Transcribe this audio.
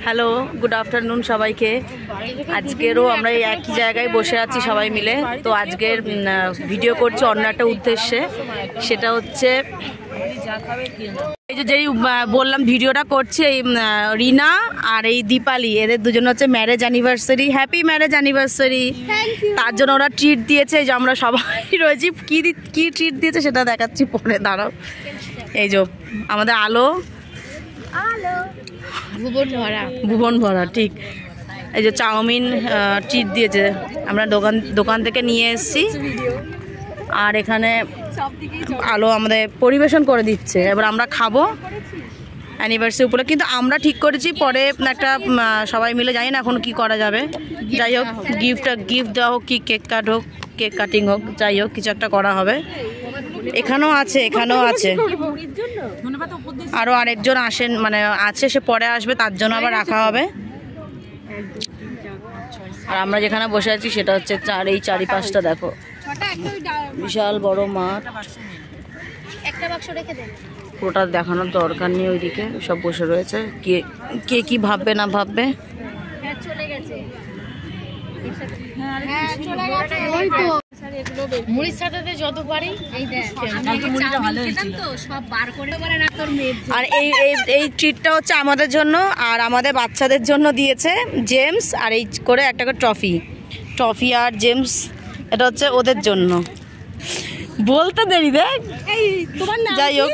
Hello, good afternoon সবাইকে। আজকেরও আমরা এই একই জায়গায় বসে আছি সবাই মিলে। তো আজকের ভিডিও করছি অন্য একটা উদ্দেশ্যে, সেটা হচ্ছে এই যে যেই বললাম ভিডিওটা করছি, এই রিনা আর এই দীপালি, এদের দুজন হচ্ছে marriage anniversary. Happy marriage anniversary. তার জন্য ওরা ট্রিট দিয়েছে, যে আমরা সবাই রয়েছি। কি ট্রিট দিয়েছে সেটা দেখাচ্ছি পরে, দাঁড়াও। এই যে আমাদের আলো, ভুবন ভরা, ঠিক। এই যে চাউমিন ট্রিট দিয়েছে, আমরা দোকান থেকে নিয়ে এসেছি। আর এখানে আলো আমাদের পরিবেশন করে দিচ্ছে, এবার আমরা খাবো অ্যানিভার্সারি উপরে। কিন্তু আমরা ঠিক করেছি পরে একটা সবাই মিলে, জানি না এখন কি করা যাবে। যাই হোক, গিফট দেওয়া হোক, কি কেক কাট হোক, কেক কাটিং হোক, যাই হোক কিছু একটা করা হবে। এখানেও আছে আরও আরেকজন আসেন, মানে আছে, সে পরে আসবে, তার জন্য আবার রাখা হবে। আর আমরা যেখানে বসে আছি সেটা হচ্ছে এই চারিপাশটা দেখো, বিশাল বড় মাঠ। পুরোটা দেখানোর দরকার নেই, ওইদিকে সব বসে রয়েছে। কে কি ভাববে না ভাববে। আর এই ট্রিটটা হচ্ছে আমাদের জন্য আর আমাদের বাচ্চাদের জন্য দিয়েছে জেমস। আর এই করে একটা করে ট্রফি আর জেমস, এটা হচ্ছে ওদের জন্য। বলতে দেরি দেখ, যাই হোক।